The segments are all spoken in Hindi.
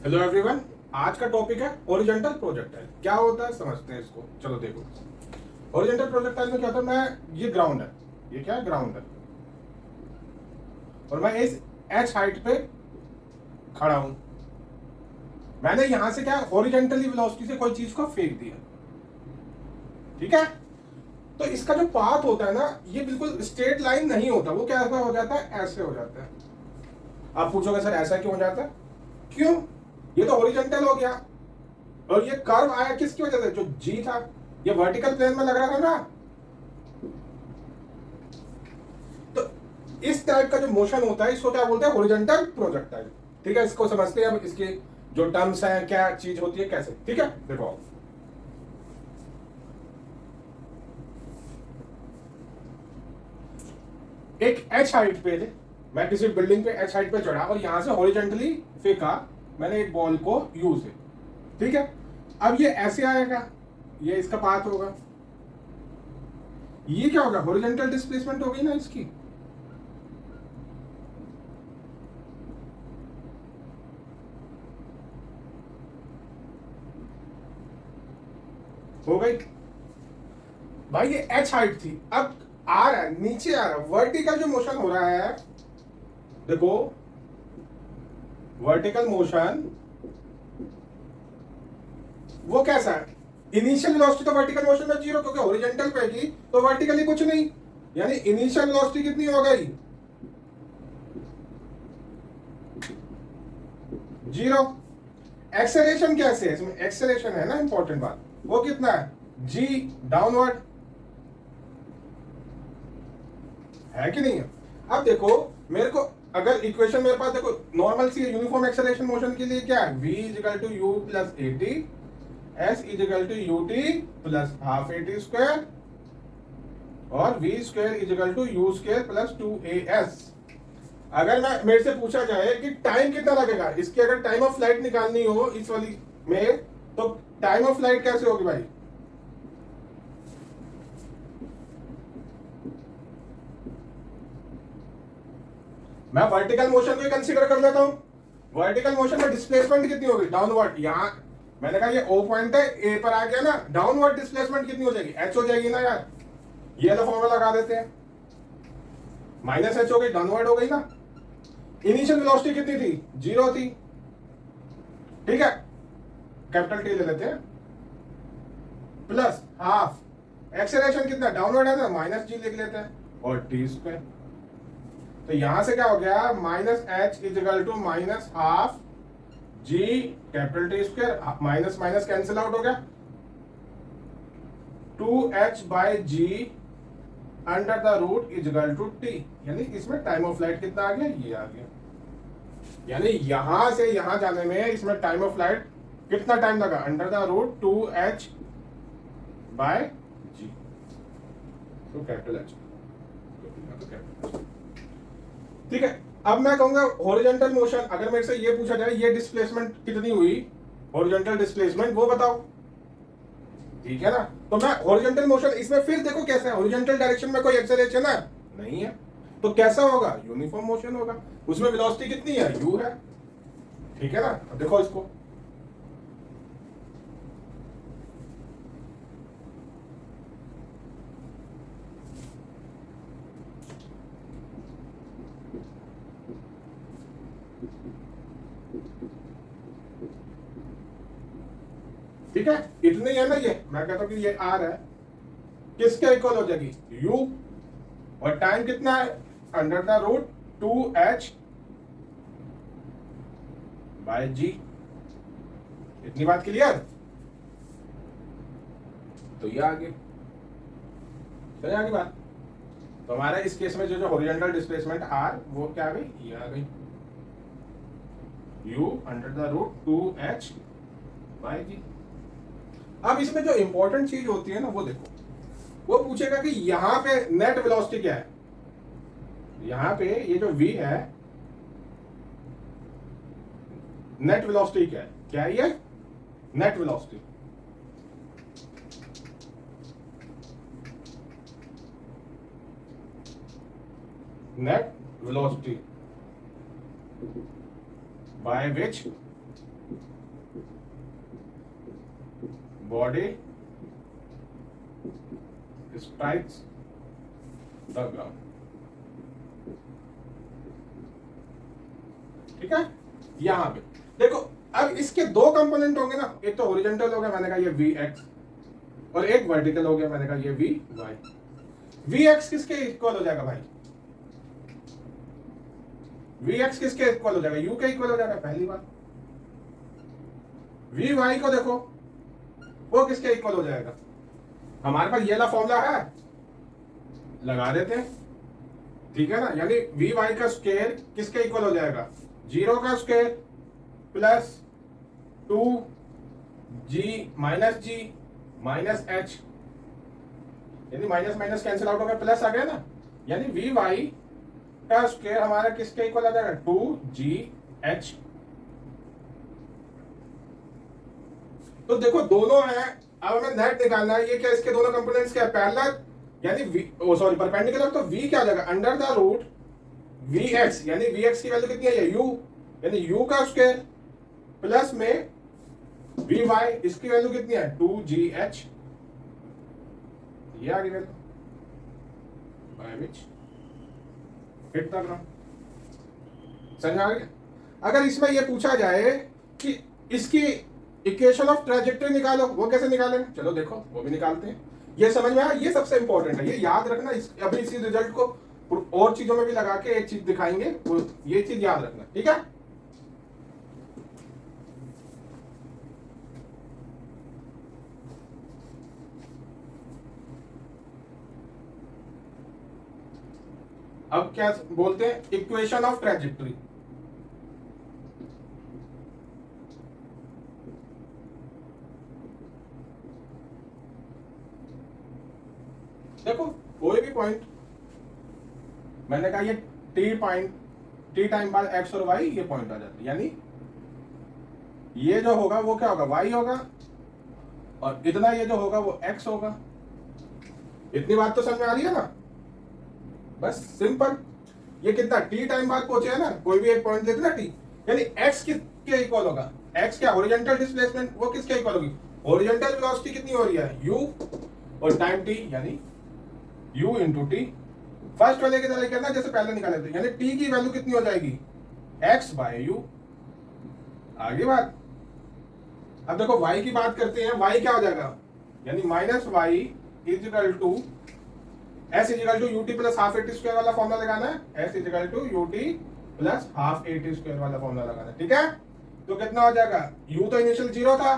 Hello everyone. आज का टॉपिक है हॉरिजॉन्टल प्रोजेक्टाइल। क्या होता है समझते हैं इसको। चलो देखो, हॉरिजॉन्टल प्रोजेक्टाइल में क्या होता है, मैं ये ग्राउंड है, ये क्या है, ग्राउंड है, और मैं इस एच हाइट पे खड़ा हूं। मैंने यहां से क्या हॉरिजॉन्टली वेलोसिटी से कोई चीज को फेंक दिया, ठीक है। तो इसका जो पाथ होता है ना, ये बिल्कुल स्ट्रेट लाइन नहीं होता, वो क्या हो जाता है, ऐसे हो जाता है। आप पूछोगे सर ऐसा क्यों हो जाता है, क्यों, ये तो हॉरिजॉन्टल हो गया, और ये कर्व आया किसकी वजह से, जो जी था, ये वर्टिकल प्लेन में लग रहा था ना। तो इस टाइप का जो मोशन होता है इसको क्या बोलते हैं, हॉरिजॉन्टल प्रोजेक्टाइल। ठीक है, इसको समझते हैं अब, इसके जो टर्म्स हैं, क्या चीज होती है, कैसे। ठीक है, देखो एक एच हाइट पे थे, मैं किसी बिल्डिंग पे एच हाइट पे चढ़ा और यहां से हॉरिजॉन्टली फेंका मैंने एक बॉल को यू से, ठीक है। अब ये ऐसे आएगा, ये इसका पाथ होगा, ये क्या होगा, हॉरिजॉन्टल डिस्प्लेसमेंट होगी ना इसकी। हो गई भाई, ये एच हाइट थी, अब आ रहा है, नीचे आ रहा है, वर्टिकल जो मोशन हो रहा है, देखो वर्टिकल मोशन वो कैसा है, इनिशियल वेलोसिटी तो वर्टिकल मोशन में जीरो, क्योंकि हॉरिजॉन्टल पे की तो वर्टिकली कुछ नहीं, यानी इनिशियल वेलोसिटी कितनी हो गई, जीरो। एक्सेलरेशन कैसे है, इसमें एक्सेलरेशन है ना इंपॉर्टेंट बात, वो कितना है, जी डाउनवर्ड, है कि नहीं है। अब देखो मेरे को, अगर इक्वेशन मेरे पास देखो नॉर्मल सी यूनिफॉर्म एक्सेलरेशन मोशन के लिए क्या है, v equal to u plus a t, s equal to u t plus half a t square, और v square equal to u square plus two a s. अगर मैं मेरे से पूछा जाए कि टाइम कितना लगेगा इसकी, अगर टाइम ऑफ फ्लाइट निकालनी हो इस वाली में, तो टाइम ऑफ फ्लाइट कैसे होगी भाई, मैं वर्टिकल मोशन को कंसीडर कर लेता हूं। वर्टिकल मोशन में डिस्प्लेसमेंट कितनी होगी, डाउनवर्ड, यहां मैंने कहा ये ओ पॉइंट है, ए पर आ गया ना, डाउनवर्ड डिस्प्लेसमेंट कितनी हो जाएगी, एच हो जाएगी ना यार, ये तो फॉर्मूला लगा देते हैं, माइनस एच हो गई, डाउनवर्ड हो गई ना। इनिशियल वेलोसिटी कितनी थी, जीरो थी, ठीक है, कैपिटल टी ले लेते हैं, प्लस हाफ, एक्सेलरेशन कितना डाउनवर्ड है ना, माइनस जी लिख लेते हैं, और टी स्क्वायर। तो यहां से क्या हो गया, minus h equal to minus half g capital t square, minus minus cancel out हो गया, 2h by g under the root equal to t, यानी इसमें टाइम ऑफ फ्लाइट कितना आ गया, ये आ गया, यानी यहां से यहां जाने में इसमें टाइम ऑफ फ्लाइट कितना टाइम लगा, under the root 2h by g, तो कैपिटल एच, ठीक है। अब मैं कहूंगा हॉरिजॉन्टल मोशन, अगर मेरे से ये पूछा जाए ये डिस्प्लेसमेंट कितनी हुई, हॉरिजॉन्टल डिस्प्लेसमेंट वो बताओ, ठीक है ना। तो मैं हॉरिजॉन्टल मोशन, इसमें फिर देखो कैसा है, हॉरिजॉन्टल डायरेक्शन में कोई एक्सेलरेशन है नहीं है, तो कैसा होगा, यूनिफॉर्म मोशन होगा, उसमें वेलोसिटी कितनी है, u है, ठीक है ना। अब देखो इसको, ठीक है, इतनी है ना, ये मैं कहता हूं कि ये आर है, किसके इक्वल हो जाएगी, u, और टाइम कितना है, under the root 2h by g, इतनी बात क्लियर, तो ये आगे चले आगे बात। तो हमारा इस केस में जो हॉरिजॉन्टल डिस्प्लेसमेंट आर, वो क्या आ गई, ये आ गई, u under the root 2h by g. अब इसमें जो इंपॉर्टेंट चीज होती है ना, वो देखो, वो पूछेगा कि यहां पे नेट वेलोसिटी क्या है, यहां पे ये जो v है, नेट वेलोसिटी क्या है, क्या है ये, net velocity, net velocity by which body strikes the ground. ठीक है, यहां पे देखो अब इसके दो कंपोनेंट होंगे ना, एक तो हॉरिजॉन्टल हो गया, मैंने कहा ये वी एक्स, और एक वर्टिकल हो गया, मैंने कहा ये वी वाई। वी एक्स किसके इक्वल हो जाएगा भाई? वी एक्स किसके इक्वल हो जाएगा? यू के इक्वल हो जाएगा, पहली बात। वी वाई को देखो, वो किसके इक्वल हो जाएगा? हमारे पास ये वाला फॉर्मूला है, लगा देते हैं, ठीक है ना। यानी वी वाई का स्क्वायर किसके इक्वल हो जाएगा? 0 का square plus 2g minus H, यानी माइनस माइनस कैंसिल आउट हो गया, प्लस आ गया ना। यानी वी वाई का स्क्वायर हमारा किसके इक्वल आ जाएगा? 2gh। तो देखो दोनों है, अब हमें नेट निकालना है। ये क्या, इसके दोनों कंपोनेंट्स क्या है? पैरेलल यानी सॉरी परपेंडिकुलर, तो v क्या आ जाएगा? अंडर द रूट vx, यानी vx की वैल्यू कितनी है? u, यानी u का स्क्वायर प्लस में vy, इसकी वैल्यू कितनी है? 2gh। ये आ गई value by which hit the ground. समझ आ गया? अगर इसमें ये पूछा जाए कि इसकी इक्वेशन ऑफ ट्रेजेक्टरी निकालो, वो कैसे निकालेंगे? चलो देखो, वो भी निकालते हैं। ये समझ में आया? ये सबसे इंपॉर्टेंट है, ये याद रखना। अभी इसी रिजल्ट को और चीजों में भी लगा के एक चीज दिखाएंगे, वो ये चीज याद रखना, ठीक है। अब क्या बोलते हैं? Equation of trajectory. देखो कोई भी पॉइंट, मैंने कहा ये टी टाइम बाद एक्स और वाई, ये पॉइंट आ जाते हैं, यानी ये जो होगा वो क्या होगा? वाई होगा, और इतना ये जो होगा वो एक्स होगा। इतनी बात तो समझ में आ रही है ना? बस सिंपल। ये कितना टी टाइम बाद पहुंचे है ना, कोई भी एक पॉइंट लेते ना टी, यानी एक्स किसके इक्वल होगा? एक्स क्या? हॉरिजॉन्टल डिस्प्लेसमेंट, वो किसके इक्वल होगी? हॉरिजॉन्टल वेलोसिटी कितनी हो रही है? यू, और टाइम टी, यानी u इंटू टी। फर्स्ट वाले की तरह करना जैसे पहले निकाले थे, यानी t की वैल्यू कितनी हो जाएगी? x by u। आगे बात, अब देखो y की बात करते हैं। y क्या हो जाएगा? यानी minus y is equal to s equal to u t plus half a t square वाला फॉर्मूला लगाना है। S equal to u t plus half a t square वाला फॉर्मूला लगाना है, ठीक है। तो कितना हो जाएगा? u तो इनिशियल 0 था,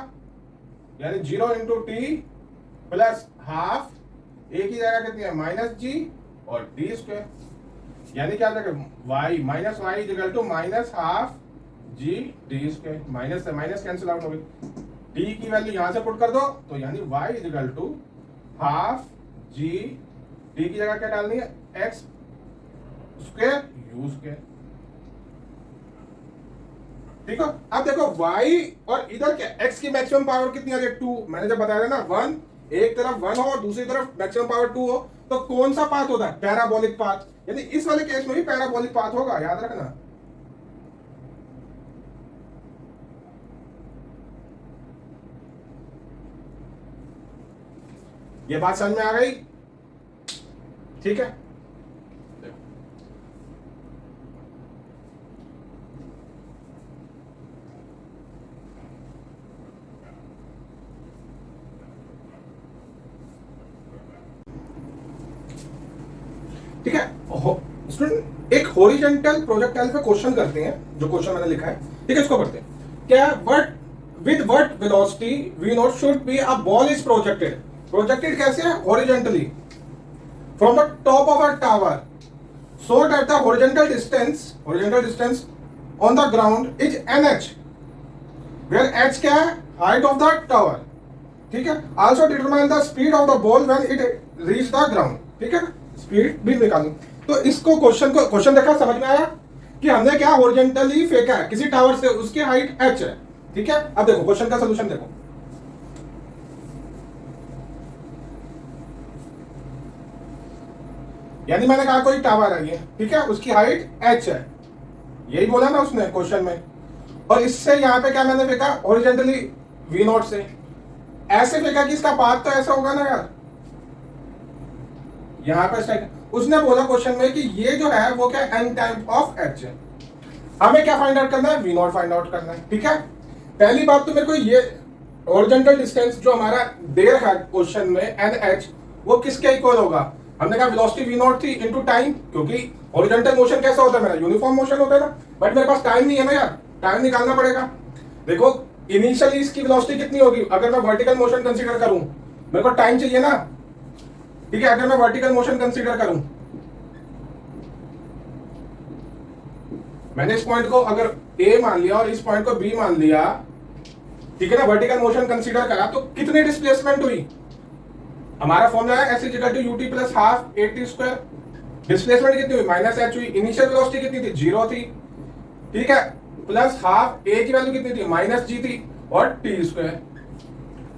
यानी 0 इंटू टी प्लस हाफ, एक ही जगह कितनी है? माइनस जी और डी स्क्वायर, यानी क्या आ जाएगा? Y minus y is equal to minus half g d square. Minus से माइनस कैंसिल आउट हो गई, डी की वैल्यू यहां से पुट कर दो, तो यानी y is equal to half g, d की जगह क्या डालनी है? एक्स स्क्वायर यू स्क्वायर, ठीक है। अब देखो y और इधर क्या? x की मैक्सिमम पावर कितनी आ रही है? 2। मैंने जब बताया था ना, 1 एक तरफ 1 हो और दूसरी तरफ मैक्सिमम पावर 2 हो, तो कौन सा पाथ होता है? Parabolic path. यानी इस वाले केस में भी पैराबोलिक पाथ होगा, याद रखना। ये बात समझ में आ गई? ठीक है। ठीक है स्टूडेंट, एक हॉरिजॉन्टल प्रोजेक्टाइल पे क्वेश्चन करते हैं, जो क्वेश्चन मैंने लिखा है, ठीक है, इसको पढ़ते हैं। क्या what with what velocity v naught should be a ball is projected? Projected कैसे है? Horizontally from the top of a tower so that the horizontal distance on the ground is nh, where h क्या है? height of the tower, ठीक है। also determine the speed of the ball when it reach the ground, ठीक है, स्पीड भी निकालू। तो इसको क्वेश्चन देखा, समझ में आया कि हमने क्या हॉरिजॉन्टली फेंका है किसी टावर से, उसकी हाइट h है, ठीक है। अब देखो क्वेश्चन का सोल्यूशन देखो, यानी मैंने कहा कोई टावर है ये, ठीक है, उसकी हाइट h है, यही बोला ना उसने क्वेश्चन में। और इससे यहां पे क्या मैंने फेंका? हॉरिजॉन्टली v0 से, ऐसे फेंका कि इसका पाथ तो ऐसा होगा ना यार, यहां पर स्ट्राइक। उसने बोला क्वेश्चन में कि ये जो है वो क्या एन टाइम ऑफ एच है। हमें क्या फाइंड आउट करना है, वी नॉट फाइंड आउट करना है। ठीक है, पहली बात तो मेरे को ये हॉरिजॉन्टल डिस्टेंस जो हमारा दे रखा है क्वेश्चन में एन एच, वो किसके इक्वल होगा। हमने कहा वेलोसिटी वी नॉट थी इनटू टाइम, क्योंकि हॉरिजॉन्टल मोशन कैसा होता है मेरा, यूनिफॉर्म मोशन होता है ना, बट मेरे पास टाइम नहीं है ना यार, टाइम निकालना पड़ेगा। देखो इनिशियली इसकी वेलोसिटी कितनी होगी, अगर मैं वर्टिकल मोशन कंसीडर करूं, मेरे को टाइम चाहिए ना। ठीक है, अगर मैं वर्टिकल मोशन कंसीडर करूं, मैंने इस पॉइंट को अगर ए मान लिया और इस पॉइंट को बी मान लिया, ठीक है ना, वर्टिकल मोशन कंसीडर करा, तो कितनी डिस्प्लेसमेंट हुई। हमारा फॉर्मूला है s equal to u t plus half a t square. Displacement कितनी हुई, माइनस एच हुई। इनिशियल वेलोसिटी कितनी थी, 0 थी। ठीक है, प्लस हाफ ए की वैल्यू कितनी थी, माइनस जी थी, और टी स्क्वायर।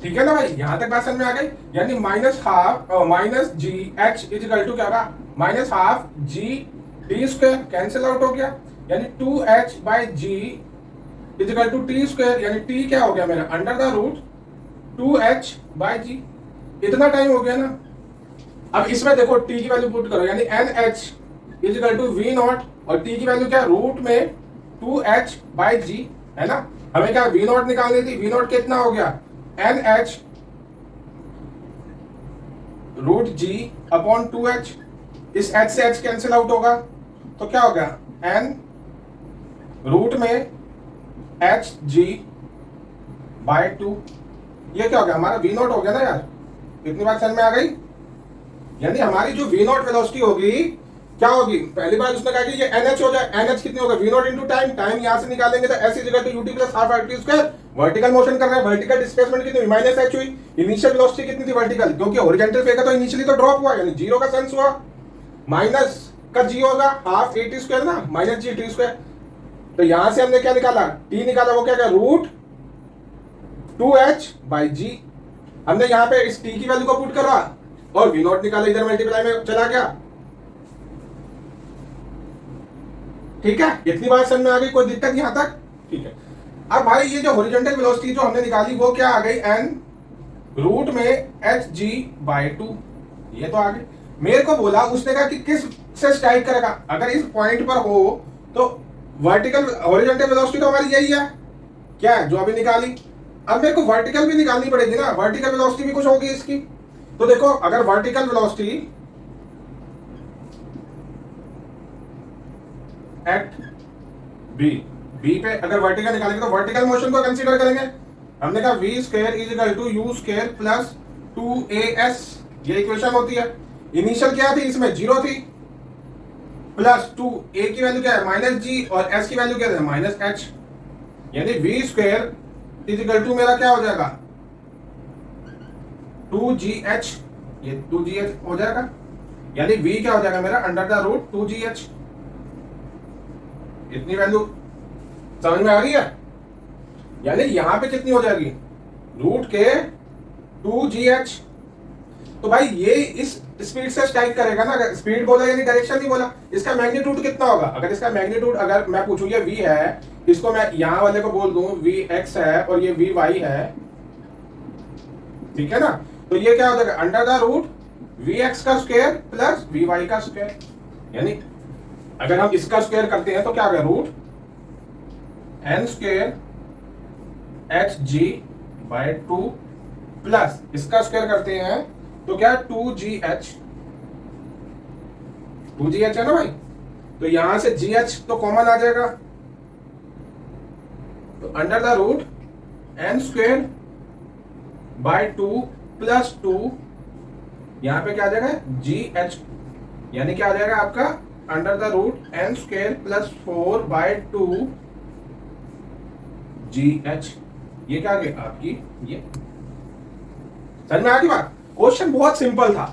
ठीक है ना भाई, यहां तक बात समझ में आ गई। यानी minus half minus g h equal to क्या होगा, minus half g t square, cancel out हो गया। यानी 2h by g equal to t square, यानी टी क्या हो गया मेरा, under the root 2h by g. इतना टाइम हो गया ना। अब इसमें देखो टी की वैल्यू पुट करो, यानी n h equal to v naught, और टी की वैल्यू क्या, रूट में 2h बाई जी है ना। हमें क्या वी नॉट निकालनी थी, वी नॉट कितना हो गया, एन एच रूट जी अपॉन 2h। इस h से h कैंसिल आउट होगा, तो क्या हो गया, एन रूट में एच जी बाय 2। ये क्या हो गया, हमारा वी नॉट हो गया ना यार। इतनी बात समझ में आ गई। यानी हमारी जो वी नॉट वेलोसिटी होगी क्या होगी, पहली बार उसने कहा कि ये एनएच हो जाए। एनएच कितनी होगा, v naught into time, time यहां से निकालेंगे तो s equal to u t plus half r t square. Vertical motion कर रहा है, वर्टिकल डिस्प्लेसमेंट कितनी हुई, माइनस एच हुई। इनिशियल वेलोसिटी कितनी थी वर्टिकल, क्योंकि हॉरिजॉन्टल फेंका तो इनिशियली तो ड्रॉप हुआ, यानी जीरो का सेंस हुआ। माइनस का जी होगा हाफ ए टी स्क्वायर ना, माइनस जी टी स्क्वायर। तो यहां से हमने क्या निकाला, टी निकाला, वो क्या क्या, रूट 2h बाई जी। हमने यहां पे इस टी की वैल्यू को पुट करा और वी नॉट निकाला, इधर मल्टीप्लाई में चला गया। ठीक है, इतनी बात समझ में आ गई, कोई दिक्कत यहां तक। ठीक है, अब भाई ये जो हॉरिजॉन्टल वेलोसिटी जो हमने निकाली वो क्या आ गई, एन रूट में एच जी बाई 2। ये तो आ गई। मेरे को बोला, उसने कहा कि किस से स्ट्राइक करेगा, अगर इस पॉइंट पर हो तो वर्टिकल हॉरिजॉन्टल वेलोसिटी तो हमारी यही है, क्या है जो अभी निकाली। अब मेरे को वर्टिकल भी निकालनी पड़ेगी ना, वर्टिकल वेलोसिटी भी कुछ होगी इसकी। तो देखो अगर vertical velocity at b, b पे अगर वर्टिकल निकालेंगे तो वर्टिकल मोशन को कंसीडर करेंगे। हमने कहा v square is equal to u square plus 2as, ये इक्वेशन होती है। इनिशियल क्या थी इसमें, 0 थी, प्लस 2 a की वैल्यू क्या है, माइनस जी, और s की वैल्यू क्या है, माइनस h। यानी v square is equal to मेरा क्या हो जाएगा, 2gh, ये 2gh हो जाएगा। यानी v क्या हो जाएगा मेरा, अंडर द रूट 2gh। इतनी वैल्यू समझ में आ रही है। यानी यहां पे कितनी हो जाएगी, रूट के 2gh। तो भाई ये इस स्पीड से स्ट्राइक करेगा ना, स्पीड बोला यानी डायरेक्शन नहीं बोला। इसका मैग्नीट्यूड कितना होगा, अगर इसका मैग्नीट्यूड अगर मैं पूछूं ये v है, इसको मैं यहां वाले को बोल दूं vx है और ये vy है, ठीक है ना। तो ये क्या हो जाएगा, अंडर द रूट vx का स्क्वायर प्लस vy का स्क्वायर। यानी अगर हम इसका स्क्वायर करते हैं तो क्या होगा, root n square h g by 2 plus इसका स्क्वायर करते हैं तो क्या 2gh, 2gh है ना भाई। तो यहां से gh तो कॉमन आ जाएगा, तो under the root n square by 2 plus 2, यहां पे क्या आ जाएगा gh, यानी क्या आ जाएगा आपका under the root n square plus 4 by 2 gh। ये क्या आ गया आपकी, ये समझ में आ गई बात। क्वेश्चन बहुत सिंपल था,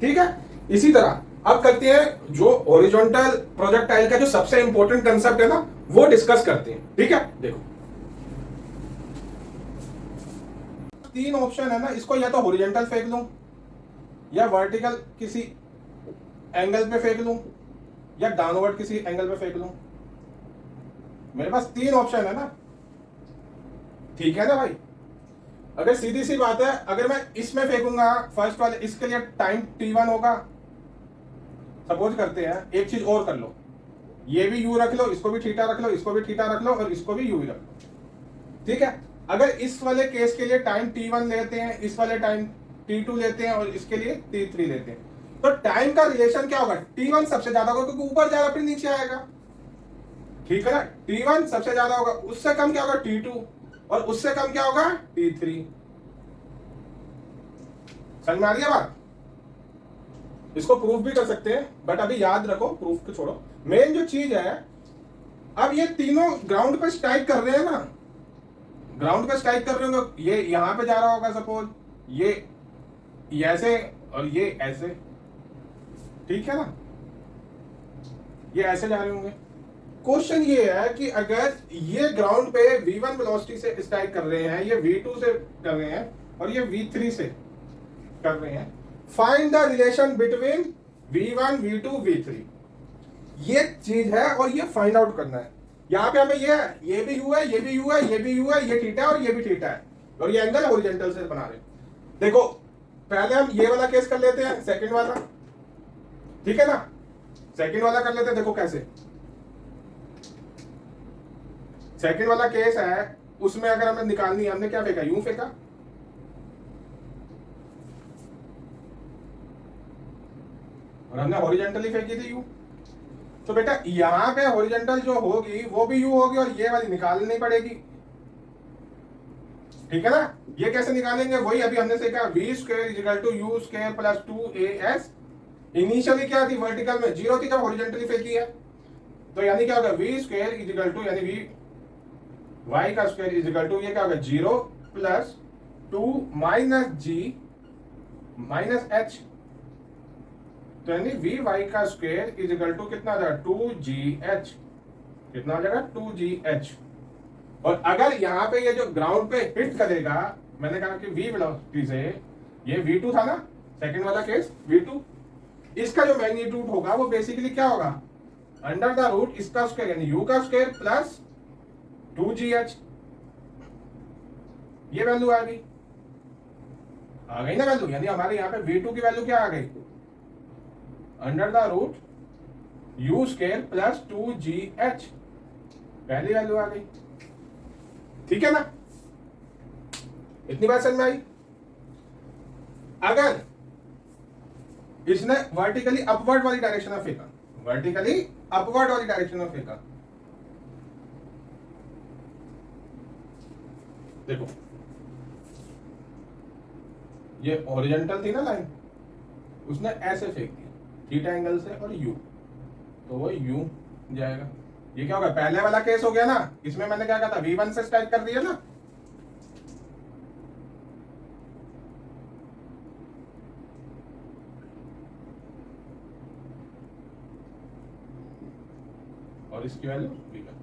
ठीक है। इसी तरह अब करते हैं जो हॉरिजॉन्टल प्रोजेक्टाइल का जो सबसे इंपॉर्टेंट कंसेप्ट है ना, वो डिस्कस करते हैं, ठीक है। देखो 3 ऑप्शन है ना, इसको या तो हॉरिजॉन्टल फेंक लूं, या वर्टिकल किसी एंगल पे फेंक लूं, या डाउनवर्ड किसी एंगल पे फेंक लूं। मेरे पास 3 ऑप्शन है ना, ठीक है ना भाई। अगर सीधी सी बात है, अगर मैं इसमें फेंकूंगा फर्स्ट वाले, इसके लिए टाइम t1 होगा। सपोज करते हैं एक चीज और कर लो, ये भी u रख लो, इसको भी थीटा रख लो, इसको भी थीटा रख लो, और इसको भी u ही रख लो। ठीक है, अगर इस वाले केस के लिए टाइम t1 लेते हैं, इस वाले टाइम t2 लेते हैं, और इसके लिए t3 लेते हैं, तो टाइम का रिलेशन क्या होगा? t1 सबसे ज्यादा होगा क्योंकि ऊपर जा रहा फिर नीचे आएगा। ठीक है ना, t1 सबसे ज्यादा होगा, उससे कम क्या होगा? t2, और उससे कम क्या होगा? t3। समझ में आ रही है बात? इसको प्रूफ भी कर सकते हैं, बट अभी याद रखो, प्रूफ को छोड़ो। मेन जो चीज है, अब ये तीनों ग्राउंड पे स्ट्राइक कर रहे हैं ना, ग्राउंड पे स्ट्राइक कर रहे होंगे, ये यहां पे जा रहा होगा सपोज, ये ऐसे और ये ऐसे। ठीक है ना, ये ऐसे जा रहे होंगे। क्वेश्चन ये है कि अगर ये ग्राउंड पे v1 वेलोसिटी से स्ट्राइक कर रहे हैं, ये v2 से कर रहे हैं, और ये v3 से कर रहे हैं, find the relation between v1 v2 v3। ये चीज है और ये फाइंड आउट करना है। यहाँ पे हमें ये है, ये भी u है, ये भी u है, ये भी u है, ये थीटा है और ये भी थीटा है, और ये एंगल हॉरिजॉन्टल से बना रहे। देखो पहले हम ये वाला केस कर लेते हैं, सेकंड वाला। ठीक है ना, सेकंड वाला कर लेते हैं। देखो कैसे सेकंड वाला केस है, उसमें अगर हमें निकालनी है, हमने क्या फेंका? यूं फेंका, और हमने हॉरिजॉन्टली फेंकी थी यू। तो बेटा यहां पे हॉरिजॉन्टल जो होगी वो भी यू होगी, और ये वाली निकालनी पड़ेगी। ठीक है ना, ये कैसे निकालेंगे? वही अभी हमने सीखा, v square equal to u square plus 2as। Initially क्या थी? वर्टिकल में 0 थी, जब हॉरिजॉन्टली फेंकी है, तो यानी क्या होगा? v स्क्वायर इक्वल टू, यानी v y का स्क्वायर इक्वल टू, ये क्या होगा? 0 plus 2 minus g minus h। तो यानी वी वाई का स्क्वायर इज इक्वल टू कितना आ जाएगा? 2gh। कितना आ जाएगा? 2gh। और अगर यहाँ पे ये जो ग्राउंड पे हिट करेगा, मैंने कहा कि v वेलोसिटी से, ये v2 था ना, सेकंड वाला केस v2, इसका जो मैग्नीट्यूड होगा वो बेसिकली क्या होगा? अंडर द रूट इसका स्क्वायर, यानी u का स्क्वायर प्लस 2gh। ये वैल्यू आ गई ना वैल्यू, यानी हमारे यहाँ पे v2 की वैल्यू क्या आ गई? Under the root u square plus 2gh, पहली वैल्यू आ गई। ठीक है ना, इतनी बात समझ में आई? अगर इसने वर्टिकली अपवर्ड वाली डायरेक्शन में फेंका, वर्टिकली अपवर्ड वाली डायरेक्शन में फेंका, देखो ये हॉरिजॉन्टल थी ना लाइन, उसने ऐसे फेंक दिया थीटा एंगल से, और u, तो वो u जाएगा। ये क्या होगा? पहले वाला केस हो गया ना, इसमें मैंने क्या कहा था? v1 से स्ट्राइक कर दिया ना, और इसकी वैल्यू v1।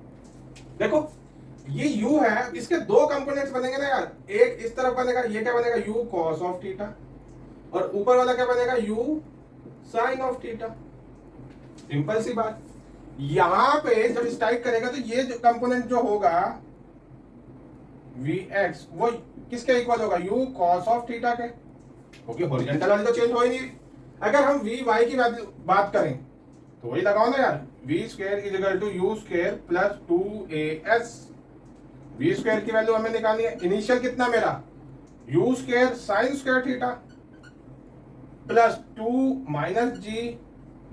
देखो ये u है, इसके दो कंपोनेंट्स बनेंगे ना यार, एक इस तरफ बनेगा, ये क्या बनेगा? u cos ऑफ थीटा, और ऊपर वाला क्या बनेगा? u sin of theta. Simple सी बात। यहां पे जब स्ट्राइक करेगा तो ये जो कंपोनेंट जो होगा vx, वो किसके इक्वल होगा? u cos ऑफ थीटा के, क्योंकि हॉरिजॉन्टल वाली तो चेंज हो ही नहीं। अगर हम vy की बात करें तो वही लगाओ ना यार, v square is equal to u square plus 2as। v square की वैल्यू हमें निकालनी है, इनिशियल कितना मेरा? u square sine square theta plus 2 minus g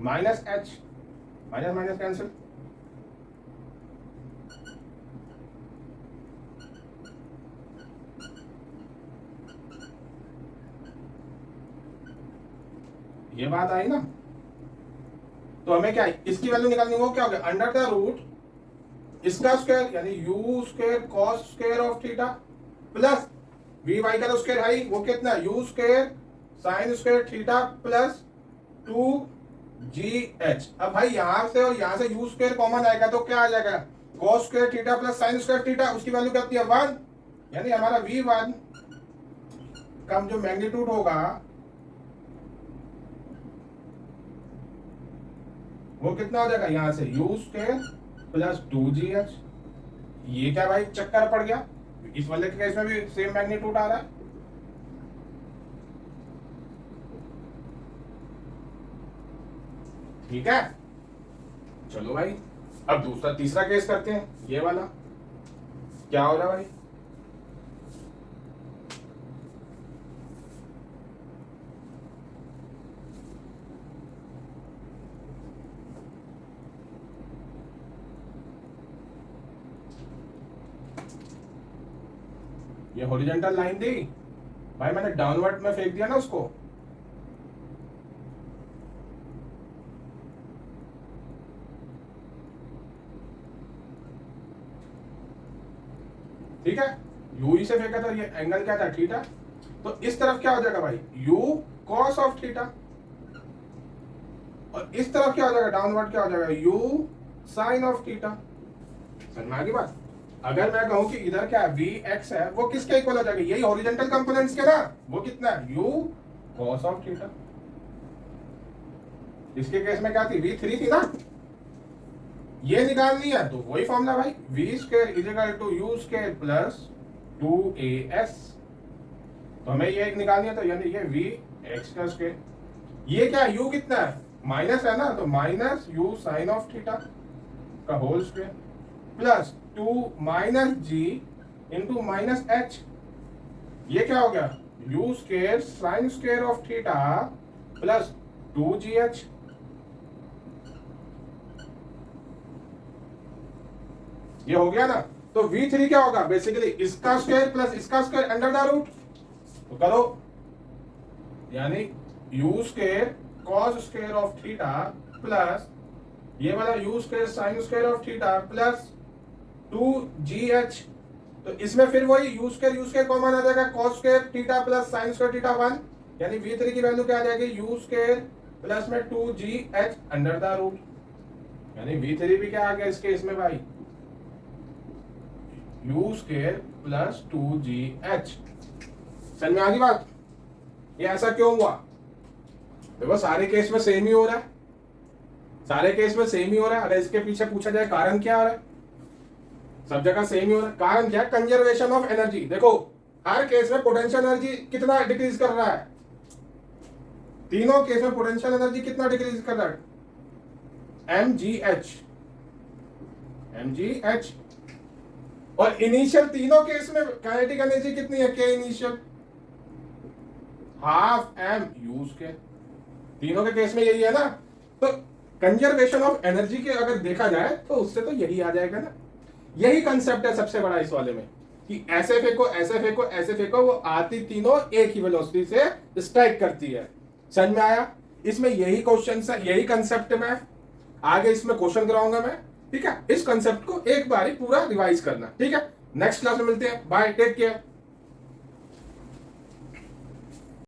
minus h, minus minus cancel. ये बात आई ना, तो हमें क्या है? इसकी वैल्यू निकालनी, वो क्या हो गया? अंडर द रूट इसका स्क्वायर, यानी u square cos square of theta plus v y का तो स्क्वायर है, वो कितना? u square sine square theta plus 2gh। अब भाई यहां से और यहां से u स्क्वायर कॉमन आएगा तो क्या आ जाएगा? Cos square theta plus sign square theta, उसकी वैल्यू कितनी है? 1। यानी हमारा v1 का जो मैग्नीट्यूड होगा वो कितना हो जाएगा? यहां से u स्क्वायर प्लस 2gh। ये क्या भाई चक्कर पड़ गया? इस वाले के केस में भी सेम मैग्नीट्यूड आ रहा है। ठीक है, चलो भाई अब दूसरा तीसरा केस करते हैं, ये वाला क्या हो रहा है भाई। ये हॉरिजॉन्टल लाइन दी भाई, मैंने डाउनवर्ड में फेंक दिया ना उसको। ठीक है, यू ही से फेंका था, ये एंगल क्या था, थीटा। तो इस तरफ क्या हो जाएगा भाई, यू कॉस ऑफ थीटा, और इस तरफ क्या हो जाएगा, डाउनवर्ड क्या हो जाएगा, यू साइन ऑफ थीटा। समझ में आ गई बात। अगर मैं कहूं कि इधर क्या वी एक्स है, वो किसके इक्वल हो जाएगा, यही हॉरिजॉन्टल कंपोनेंट्स के ना, वो कितना है, यू कॉस ऑफ थीटा। इसके केस में क्या थी, v3 थी ना, ये निकालनी है तो वही फॉर्मूला भाई, v square is equal to u square plus 2as। तो हमें ये एक निकालनी है, तो यानी ये वी एक्स का स्क्वायर, ये क्या यू कितना है, माइनस है ना, तो minus u sine of theta का whole square plus 2 minus g into minus h. ये क्या हो गया, u square sine square of theta plus 2gh। ये हो गया ना। तो v3 क्या होगा, बेसिकली इसका स्क्वायर प्लस इसका स्क्वायर अंडर द रूट। तो करो, यानी you square cos square of theta plus ये वाला you square sine square of theta plus 2gh। तो इसमें फिर वही यू स्क्वायर कॉमन आ जाएगा, cos square theta plus sign square theta 1, यानी v3 की वैल्यू क्या आ जाएगी, यू स्क्वायर प्लस में 2gh अंडर द रूट, यानी v3 भी क्या आ गया इस केस में भाई, यू स्क्वायर प्लस 2gh। समझ में आ गई बात। ये ऐसा क्यों हुआ, देखो सारे केस में सेम ही हो रहा है, सारे केस में सेम ही हो रहा है। अगर इसके पीछे पूछा जाए कारण क्या हो रहा है, सब जगह सेम ही हो रहा है। कारण क्या है, कंजर्वेशन ऑफ एनर्जी। देखो हर केस में पोटेंशियल एनर्जी कितना डिक्रीज कर रहा है, तीनों केस में पोटेंशियल एनर्जी कितना डिक्रीज कर रहा है, mgh। और इनिशियल तीनों केस में काइनेटिक एनर्जी कितनी है, के initial half m u square, तीनों के केस में यही है ना। तो कंजर्वेशन ऑफ एनर्जी के अगर देखा जाए तो उससे तो यही आ जाएगा ना। यही कंसेप्ट है सबसे बड़ा इस वाले में, कि ऐसे फेंको ऐसे फेंको ऐसे फेंको, वो आती तीनों एक ही वेलोसिटी से स्ट्राइक करती है। समझ में आया। इसमें यही क्वेश्चन है, यही कंसेप्ट में आगे इसमें क्वेश्चन कराऊंगा मैं। ठीक है, इस कंसेप्ट को एक बार ही पूरा रिवाइज करना। ठीक है, नेक्स्ट क्लास में मिलते हैं, बाय, टेक केयर।